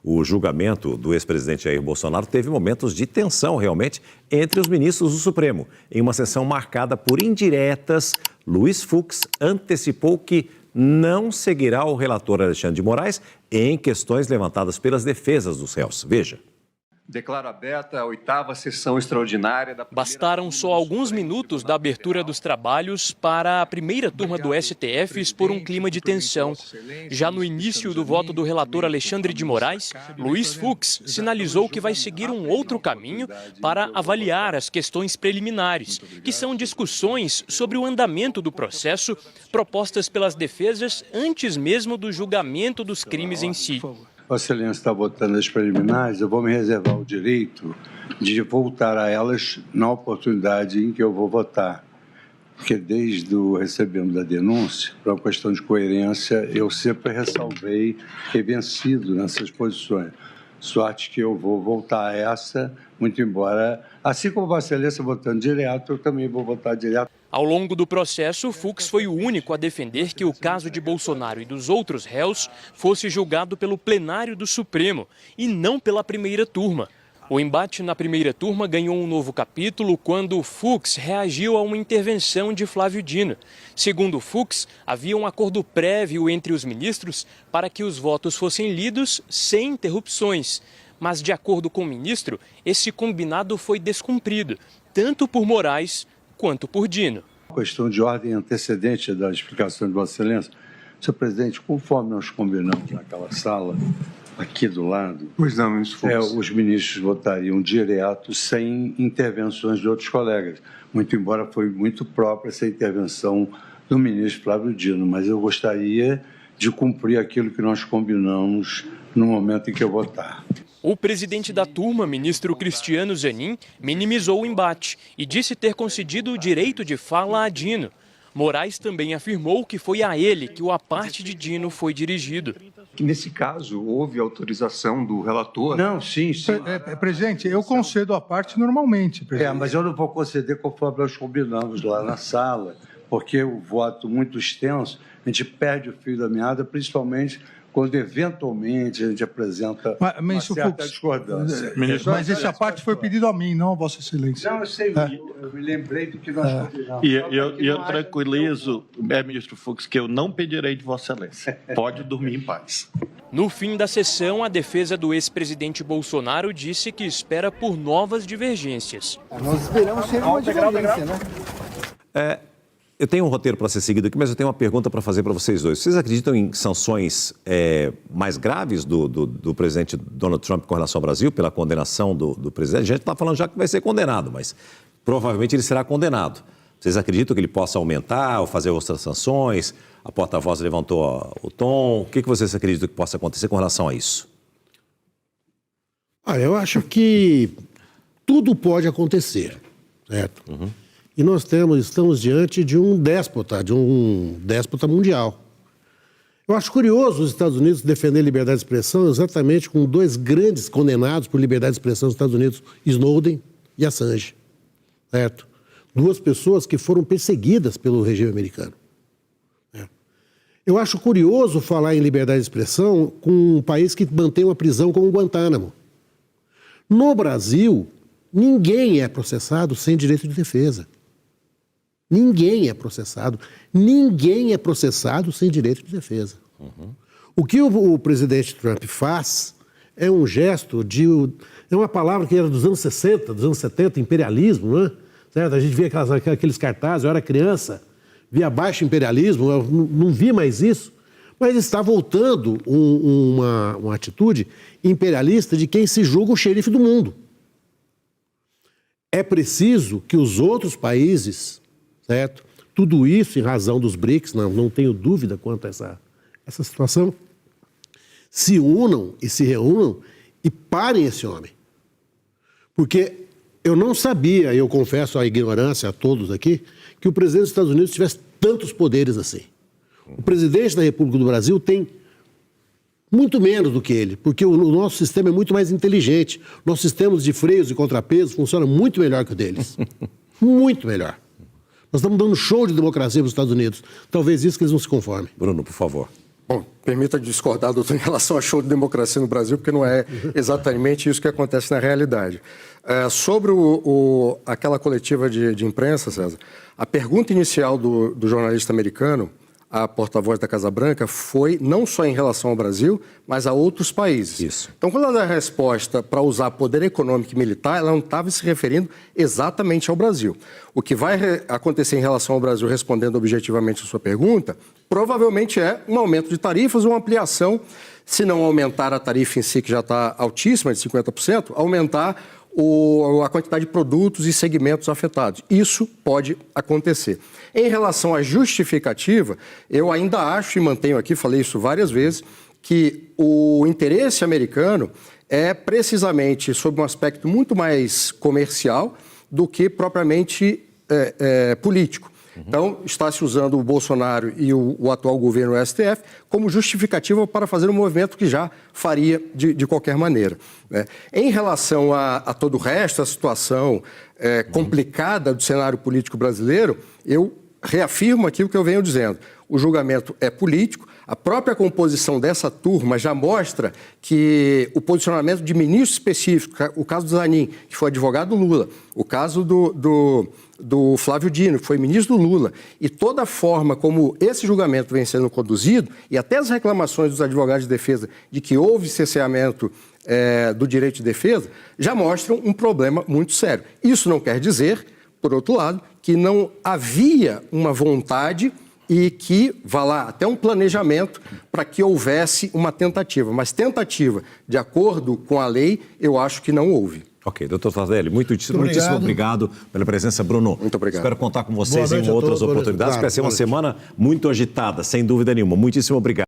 O julgamento do ex-presidente Jair Bolsonaro teve momentos de tensão, realmente, entre os ministros do Supremo. Em uma sessão marcada por indiretas, Luiz Fux antecipou que não seguirá o relator Alexandre de Moraes em questões levantadas pelas defesas dos réus. Veja. Declaro aberta a 8ª sessão extraordinária da... Bastaram só alguns minutos da abertura dos trabalhos para a primeira turma do STF expor um clima de tensão. Já no início do voto do relator Alexandre de Moraes, Luiz Fux sinalizou que vai seguir um outro caminho para avaliar as questões preliminares, que são discussões sobre o andamento do processo propostas pelas defesas antes mesmo do julgamento dos crimes em si. Vossa Excelência está votando as preliminares, eu vou me reservar o direito de voltar a elas na oportunidade em que eu vou votar. Porque desde o recebimento da denúncia, por uma questão de coerência, eu sempre ressalvei ter vencido nessas posições. Sorte que eu vou voltar a essa, muito embora, assim como Vossa Excelência votando direto, eu também vou votar direto. Ao longo do processo, Fux foi o único a defender que o caso de Bolsonaro e dos outros réus fosse julgado pelo plenário do Supremo e não pela primeira turma. O embate na primeira turma ganhou um novo capítulo quando Fux reagiu a uma intervenção de Flávio Dino. Segundo Fux, havia um acordo prévio entre os ministros para que os votos fossem lidos sem interrupções. Mas, de acordo com o ministro, esse combinado foi descumprido, tanto por Moraes quanto por Dino. Questão de ordem antecedente da explicação de Vossa Excelência. Senhor presidente, conforme nós combinamos naquela sala, aqui do lado, os ministros votariam direto, sem intervenções de outros colegas. Muito embora foi muito própria essa intervenção do ministro Flávio Dino, mas eu gostaria de cumprir aquilo que nós combinamos no momento em que eu votar. O presidente da turma, ministro Cristiano Zanin, minimizou o embate e disse ter concedido o direito de fala a Dino. Moraes também afirmou que foi a ele que o aparte de Dino foi dirigido. Que nesse caso houve autorização do relator? Não, sim. Presidente, eu concedo a parte normalmente, presidente. Mas eu não vou conceder conforme nós combinamos lá na sala, porque o voto muito extenso, a gente perde o fio da meada, principalmente quando eventualmente a gente apresenta uma certa discordância. Mas essa parte foi pedido a mim, não a Vossa Excelência. Não, eu sei, eu me lembrei do que nós combinamos. E eu tranquilizo, ministro Fux, que eu não pedirei de Vossa Excelência. Pode dormir em paz. No fim da sessão, a defesa do ex-presidente Bolsonaro disse que espera por novas divergências. Nós esperamos sempre uma divergência, né? Eu tenho um roteiro para ser seguido aqui, mas eu tenho uma pergunta para fazer para vocês dois. Vocês acreditam em sanções mais graves do presidente Donald Trump com relação ao Brasil, pela condenação do presidente? A gente está falando já que vai ser condenado, mas provavelmente ele será condenado. Vocês acreditam que ele possa aumentar ou fazer outras sanções? A porta-voz levantou o tom. O que vocês acreditam que possa acontecer com relação a isso? Olha, eu acho que tudo pode acontecer, certo? Uhum. E nós estamos diante de um déspota mundial. Eu acho curioso os Estados Unidos defender liberdade de expressão exatamente com dois grandes condenados por liberdade de expressão nos Estados Unidos, Snowden e Assange, certo? Duas pessoas que foram perseguidas pelo regime americano. Eu acho curioso falar em liberdade de expressão com um país que mantém uma prisão como Guantánamo. No Brasil, ninguém é processado sem direito de defesa. Ninguém é processado sem direito de defesa. Uhum. O que o presidente Trump faz é um gesto é uma palavra que era dos anos 60, dos anos 70, imperialismo, né? Certo? A gente via aqueles cartazes, eu era criança, via baixo imperialismo, eu não vi mais isso, mas está voltando uma atitude imperialista de quem se julga o xerife do mundo. É preciso que os outros países, certo? Tudo isso em razão dos BRICS, não tenho dúvida quanto a essa situação, se unam e se reúnam e parem esse homem. Porque eu não sabia, eu confesso a ignorância a todos aqui, que o presidente dos Estados Unidos tivesse tantos poderes assim. O presidente da República do Brasil tem muito menos do que ele, porque o nosso sistema é muito mais inteligente. Nossos sistemas de freios e contrapesos funcionam muito melhor que o deles. Muito melhor. Nós estamos dando show de democracia para os Estados Unidos. Talvez isso que eles não se conformem. Bruno, por favor. Bom, permita discordar, doutor, em relação ao show de democracia no Brasil, porque não é exatamente isso que acontece na realidade. Sobre aquela coletiva de imprensa, César, a pergunta inicial do jornalista americano, a porta-voz da Casa Branca, foi não só em relação ao Brasil, mas a outros países. Isso. Então, quando ela dá a resposta para usar poder econômico e militar, ela não estava se referindo exatamente ao Brasil. O que vai acontecer em relação ao Brasil, respondendo objetivamente a sua pergunta, provavelmente é um aumento de tarifas ou uma ampliação, se não aumentar a tarifa em si, que já está altíssima, de 50%, aumentar a quantidade de produtos e segmentos afetados. Isso pode acontecer. Em relação à justificativa, eu ainda acho e mantenho aqui, falei isso várias vezes, que o interesse americano é precisamente sob um aspecto muito mais comercial do que propriamente político. Então, está se usando o Bolsonaro e o atual governo STF como justificativa para fazer um movimento que já faria de qualquer maneira, né? Em relação a todo o resto, a situação complicada do cenário político brasileiro, eu reafirmo aqui o que eu venho dizendo. O julgamento é político, a própria composição dessa turma já mostra que o posicionamento de ministros específicos, o caso do Zanin, que foi advogado do Lula, o caso do Flávio Dino, que foi ministro do Lula, e toda a forma como esse julgamento vem sendo conduzido, e até as reclamações dos advogados de defesa de que houve cerceamento do direito de defesa, já mostram um problema muito sério. Isso não quer dizer, por outro lado, que não havia uma vontade e que, vá lá, até um planejamento para que houvesse uma tentativa. Mas tentativa, de acordo com a lei, eu acho que não houve. Ok, doutor Tardelli, muitíssimo obrigado pela presença, Bruno. Muito obrigado. Espero contar com vocês em outras oportunidades. Vai ser uma semana muito agitada, sem dúvida nenhuma. Muitíssimo obrigado.